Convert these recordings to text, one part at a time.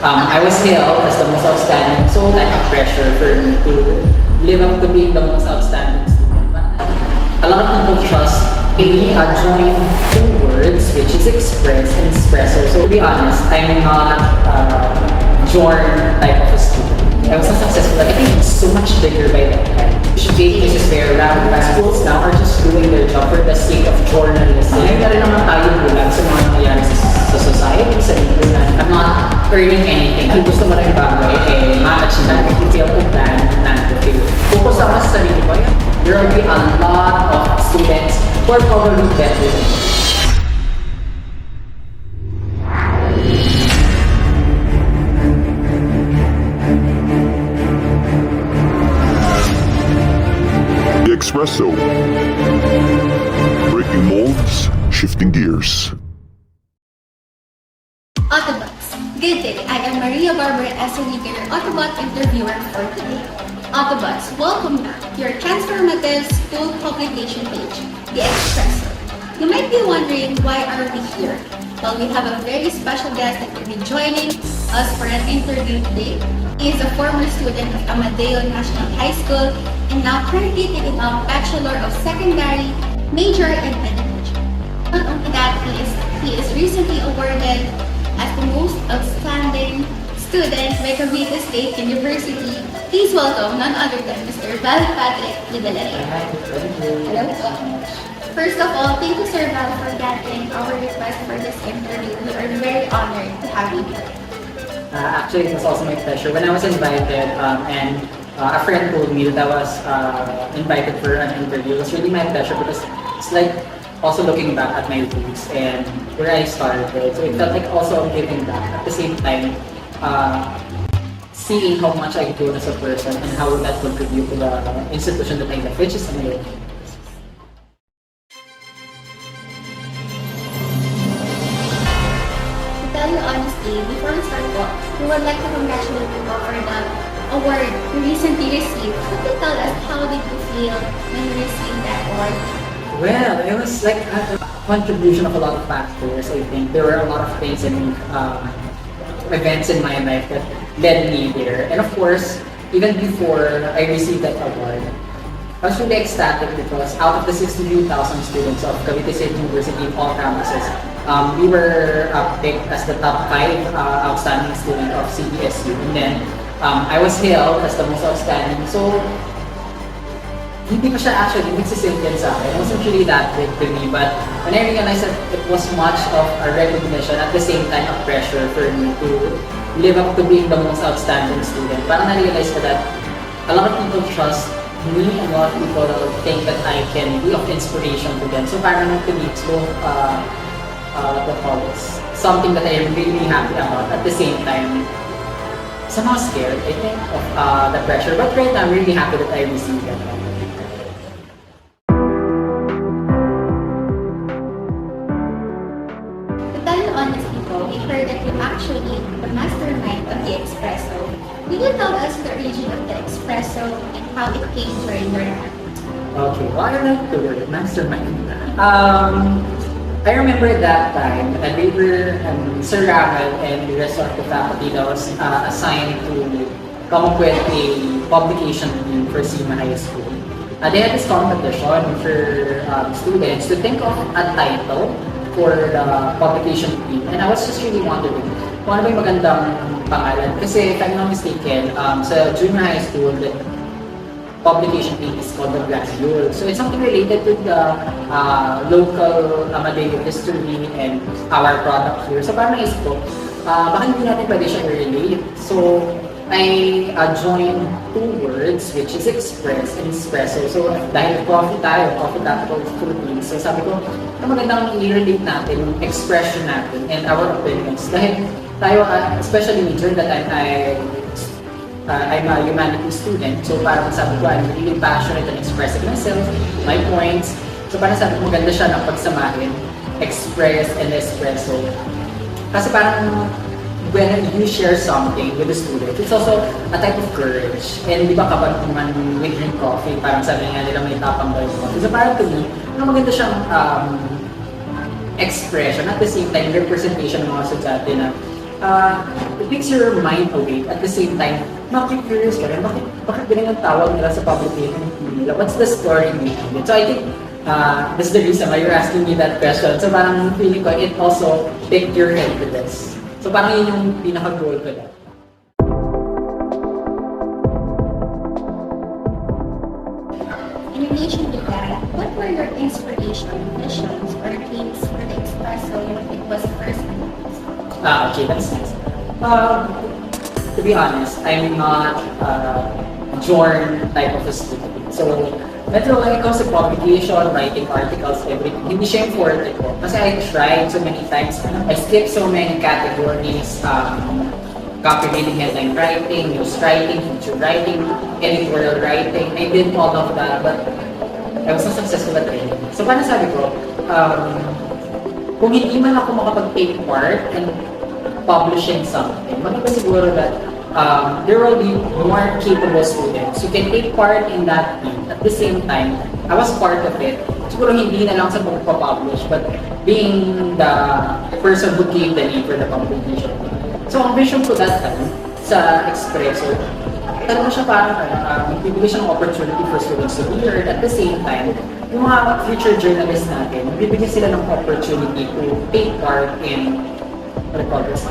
I was hailed as the most outstanding, so like a pressure for me to live up to being the most outstanding student. But a lot of people trust me join two words, which is Express and Expresso. So to be honest, I'm not Jorn type of a student. I was not successful. Like, I think it's so much bigger by that time. Dating is just very random. Schools now are just doing their job for the sake of journalism. Ngayon na rin naman tayo bulan sa mga nangyayari sa society, sa internet. I'm not earning anything. Kung gusto mo lang bagay, ma-achieve na, i-fail ko plan, non-fail. Focus ako sa sarili ko. There will be a lot of students who are probably better than me. Expresso. Breaking molds, shifting gears. Autobots. Good day, I am 𝗕𝒉𝒆 𝗘𝘅𝒽𝒊𝒏, your Autobot interviewer for today. Autobots, welcome back to your transformative school publication page, the Expresso. You might be wondering, why are we here? Well, we have a very special guest that will be joining us for an interview today. He is a former student of 𝗕𝒉𝒆 National High School and now currently taking a Bachelor of Secondary major in Education. Not only that, he is recently awarded as the most outstanding student by Cavite State University. Please welcome none other than Mr. 𝗕𝒉𝒆 dela Rea. Hello po. First of all, thank you, Sir Val, for granting our request for this interview. We are very honored to have you here. Actually, it was also my pleasure. When I was invited and a friend told me that I was invited for an interview, it was really my pleasure because it's like also looking back at my roots and where I started. So it felt like also giving back. At the same time, seeing how much I grow as a person and how that contribute to the institution that I left, which is 𝗕𝒉𝒆. To tell you honestly, before we start po, we would like to congratulate you for the award you recently received. Could you tell us how did you feel when you received that award? Well, it was like a contribution of a lot of factors. I think there were a lot of things and events in my life that led me there. And of course, even before I received that award, I was really ecstatic because out of the 62,000 students of Cavite State University in all campuses, we were picked as the top 5 outstanding student of CBSU. And then I was hailed as the most outstanding. So hindi pa siya actually nagsisintyan sa akin. It wasn't really that big to me, but when I realized that it was much of a recognition, at the same time a pressure for me to live up to being the most outstanding student. Parang na-realize ko that a lot of people trust me and a lot of people think that I can be of inspiration to them. So parang to me, it's both something that I am really happy about. At the same time, somehow scared, I think, of the pressure. But right now, I'm really happy that I received it. We heard that you actually the mastermind of the Expresso. Will you tell us the origin of the Expresso and how it came during your life? Okay, well, I like the word mastermind. I remember that time that we were Sir Ramel and the rest of the faculty that was assigned to come up with a publication team for 𝗕𝒵 High School. They had this competition for students to think of a title for the publication team, and I was just really wondering kung ano ba yung magandang pangalan. Kasi if I'm not mistaken, sa junior high school, the publication team is called the 𝗕𝒉𝒆. So it's something related to the local 𝗕𝒉𝒆 history and our product here. So parang naisip ko, baka hindi natin pwede siya i-relate. So I joined two words, which is Express and Expresso. So dahil coffee capital of Philippines. So sabi ko, magandang i-relate natin yung expression natin and our opinions. Dahil tayo, especially me, during that time, I'm a humanities student. So parang sabi ko, I'm really passionate in expressing myself, my points. So parang sabi ko, maganda siya ng pagsamahin, Express and Espresso. Kasi parang when you share something with the student, it's also a type of courage. And di ba kapag naman we drink coffee, parang sabi nga nila may tapang daw yung coffee. So parang to me, maganda siyang expression, at the same time representation ng mga estudyante na it makes your mind awake. At the same time, makikurious ka rin, bakit ganyan ang tawag nila sa publication nila? What's the story behind it? So I think that's the reason why you're asking me that question. So parang feeling ko, it also picked your head to this. So parang yun yung pinaka-goal ko lang. In relation to that, what were your inspiration, missions, or dreams for the Expresso when it was first announced? Okay, that's nice. To be honest, I'm not a Jorn type of a student. So, medyo when it comes to publication, writing articles, everything, hindi siya yung forte ko. Kasi I tried so many times. I skipped so many categories. Copy reading, headline writing, news writing, feature writing, editorial writing. I did all of that, but I was not successful at writing. So, paano sabi ko, kung hindi man ako makapag-take part in publishing something, makita siguro that there will be more capable students who can take part in that thing. At the same time, I was part of it. Siguro hindi na lang sa pagpapublish, but being the person who gave the name for the publication. So, ang vision ko that time sa Expresso, talaga siya parang bibigay siyang opportunity for students to be heard. At the same time, yung mga future journalists natin, bibigyan sila ng opportunity to take part in, what do you call this,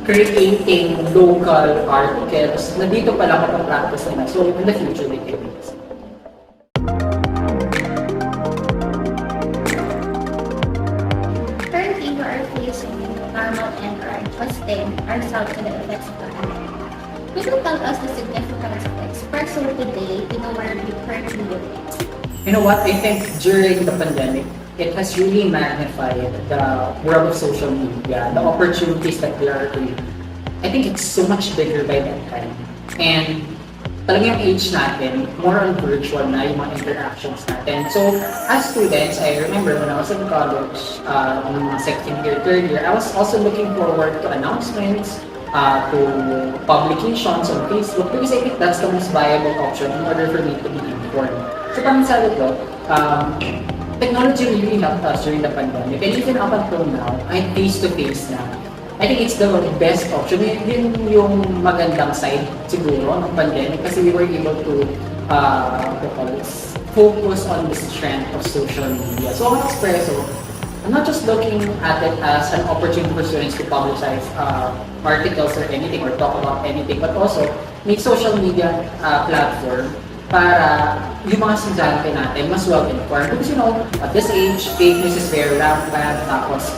creating local articles na dito pa lang mapag-practice nila. So, in the future, they can use. Currently, we are facing normal and adjusting ourselves to the effects of the pandemic. Could you tell us the significance of Expresso today to know where we currently live? You know what? I think during the pandemic, it has really magnified the world of social media, the opportunities that we are in. I think it's so much bigger by that time. And talagang yung age natin, more on virtual na yung mga interactions natin. So, as students, I remember when I was in college, second year, third year, I was also looking forward to announcements, to publications on Facebook, because I think that's the most viable option in order for me to be informed. So, parang sabi ko, technology really helped us during the pandemic, and even up until now, I'm face-to-face na. I think it's the best option. Yun yung magandang side siguro ng pandemic kasi we were able to focus on the strength of social media. So, ang Expresso, I'm not just looking at it as an opportunity for students to publicize articles or anything or talk about anything, but also make social media platform para yung mga estudyante natin mas well-informed. Because you know, at this age, fake news is very rampant, tapos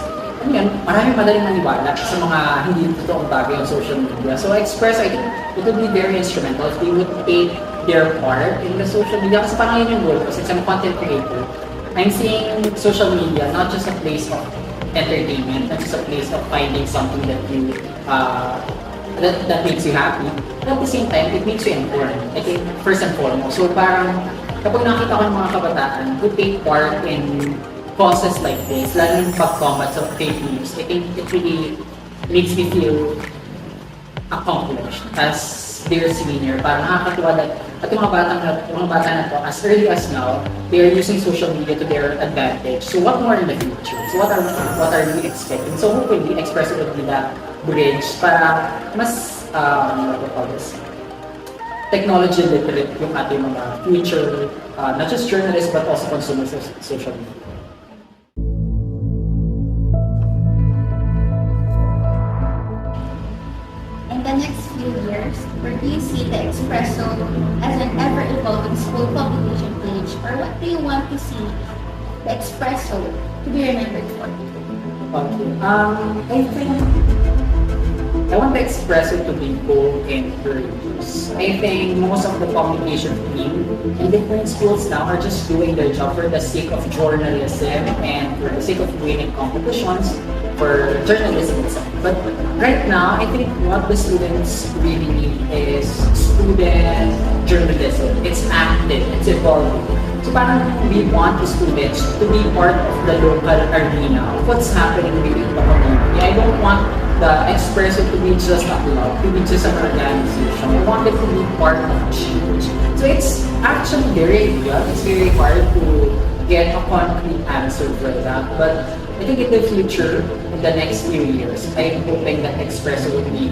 maraming madaling maniwala sa mga hindi totoong bagay on social media. So Express, I think it would be very instrumental if they would take their part in the social media. Kasi parang yun yung goal ko, since I'm a content creator. I'm seeing social media not just a place of entertainment, not just a place of finding something that you that makes you happy, but at the same time, it makes you informed. I think first and foremost. So parang kapag nakita ko yung mga kabataan who take part in causes like this, lalo yung pag-combat sa fake news, I think it really makes me feel accomplished as their senior. Parang nakakatuwa that at yung mga bata na to, as early as now, they are using social media to their advantage. So what more in the future? So what are we expecting? So hopefully, Expresso will be that bridge para mas, technology literate yung ating mga future, not just journalists but also consumers of social media. In the next few years, where do you see the Expresso as an ever-evolving school publication page, or what do you want to see the Expresso to be remembered for? Okay. I think I want the Expresso to be bold and curious. I think most of the publication team in different schools now are just doing their job for the sake of journalism and for the sake of winning competitions for journalism itself. But right now, I think what the students really need is student journalism. It's active, it's evolving. So parang we want the students to be part of the local arena of what's happening within the community. I don't want the Expresso to be just a club, to be just an organization. I want it to be part of change. So it's actually very real. It's very hard to get a concrete answer for that. But I think in the future, in the next few years, I'm hoping that Expresso will be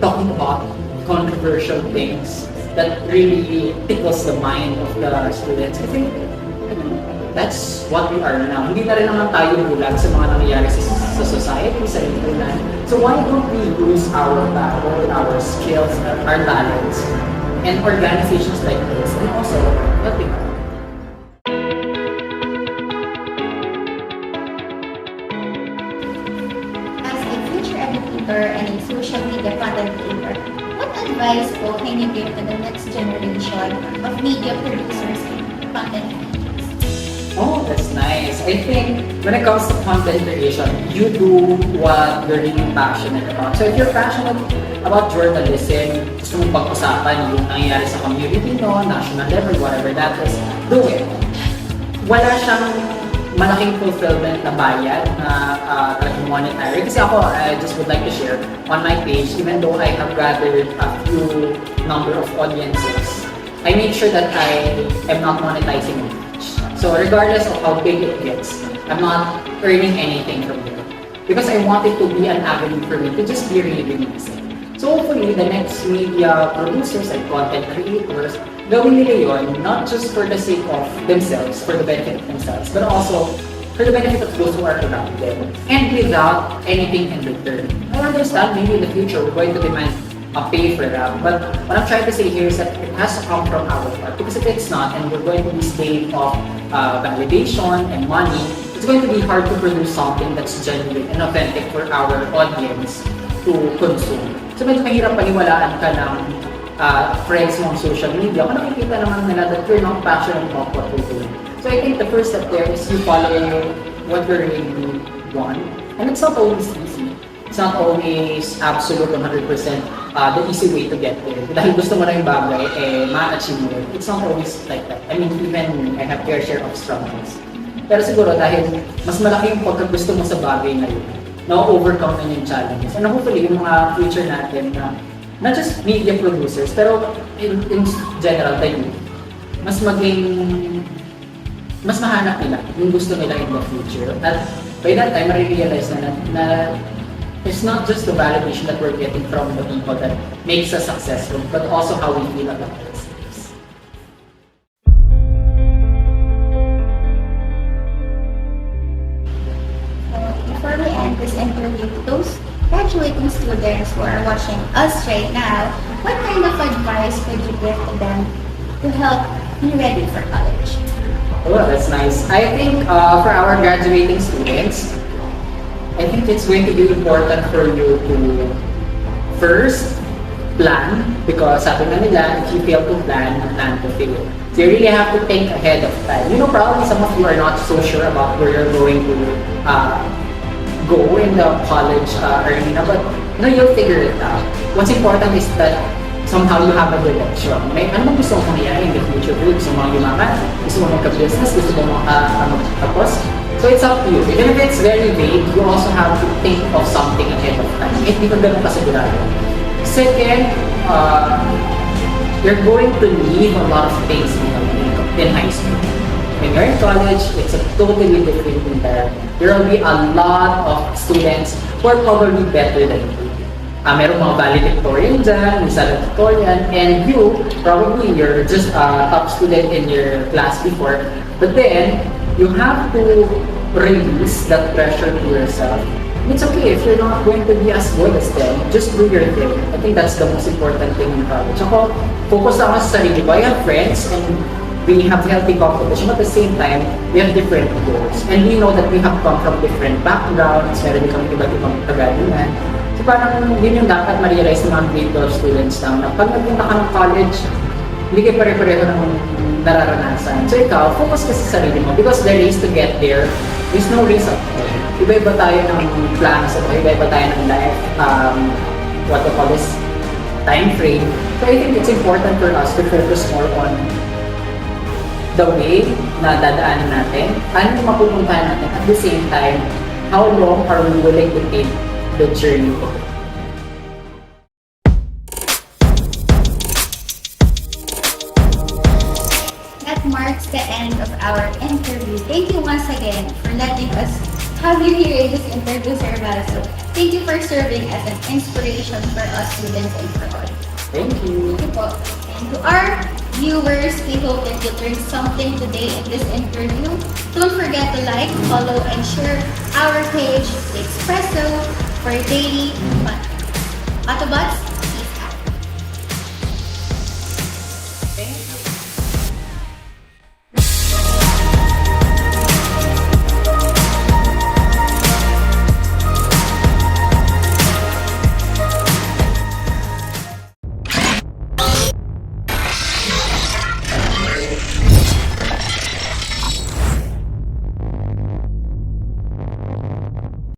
talking about controversial things that really tickles the mind of the students. I think that's what we are now. Hindi na rin naman tayo bulag sa mga nangyayari sa society, sa lipunan. So why don't we use our power, our skills, our talents, and organizations like this, and also helping out. As a future educator and a social media content creator, what advice po can you give to the next generation of media producers and content creators? Oh, that's nice. I think when it comes to content creation, you do what you're really passionate about. So if you're passionate about journalism, gusto mong pag-usapan yung nangyayari sa community, no, national level, whatever that is, do it. Wala siyang malaking fulfillment na bayad na talagang monetary. Kasi ako, I just would like to share on my page, even though I have gathered a few number of audiences, I make sure that I am not monetizing it. So regardless of how big it gets, I'm not earning anything from it. Because I want it to be an avenue for me to just be really music. So hopefully, the next media producers and content creators, gawin nila yun, not just for the sake of themselves, for the benefit of themselves, but also for the benefit of those who are around them, and without anything in return. I understand maybe in the future we're going to demand a pay for that, but what I'm trying to say here is that it has to come from our part, because if it's not, and we're going to be slave of validation and money, it's going to be hard to produce something that's genuine and authentic for our audience to consume. So medyo mahirap paniwalaan ka ng friends mo on social media kung nakikita naman nila that you're not passionate about what you're doing. So I think the first step there is you follow what you really want, and it's not always easy. It's not always absolute 100% the easy way to get there. Dahil gusto mo na yung bagay, ma-achieve mo. It's not always like that. I mean, even I have fair share of struggles. Pero siguro dahil mas malaki yung pagkagusto mo sa bagay na yun, na-overcome na yung challenges. And hopefully, yung mga future natin na not just media producers, pero in general, the youth, mas mahanap nila yung gusto nila in the future. At by that time, marirealize na it's not just the validation that we're getting from the people that makes us successful, but also how we feel about ourselves. Before we end this interview, those graduating students who are watching us right now, what kind of advice would you give to them to help be ready for college? Oh, that's nice. I think for our graduating students, I think it's going to be important for you to first plan, because sabi nga nila, if you fail to plan to fail. So you really have to think ahead of time. You know, probably some of you are not so sure about where you're going to go in the college arena, but you'll figure it out. What's important is that somehow you have a direction. May ano bang gusto mong mangyari in the future? Gusto mo yumaman? Gusto mo magka-business? Gusto mo tapos? So it's up to you. Even if it's very vague, you also have to think of something ahead of time. Hindi ka ganun kasigurado. Second, you're going to leave a lot of things in high school. When you're in college, it's a totally different environment. There will be a lot of students who are probably better than you. Merong mga valedictorian dyan, may salutatorian, and you, probably you're just a top student in your class before, but then, you have to release that pressure to yourself. It's okay if you're not going to be as good as them. Just do your thing. I think that's the most important thing in college. Ako, focus lang sa sarili ko. I have friends and we have healthy competition. At the same time, we have different goals. And we know that we have come from different backgrounds. Meron din kami iba't ibang kagalingan. So parang yun yung dapat ma-realize ng mga grade 12 students na pag nagpunta ka ng college, hindi kayo pare-pareho ng nararanasan. So ikaw, focus ka sa sarili mo, because the race to get there is no race at all. Iba-iba tayo ng plans at iba-iba tayo ng life, what we call this, time frame. So I think it's important for us to focus more on the way na dadaanan natin, ano yung mapupuntahan natin, at the same time, how long are we willing to take the journey to it. That marks the end of our interview. Thank you once again for letting us have you here in this interview, Sir Vaso. Thank you for serving as an inspiration for us students and for all. Thank you. Thank you po. And to our viewers, we hope that you learned something today in this interview. Don't forget to like, follow, and share our page, The Expresso, for daily content. Autobots,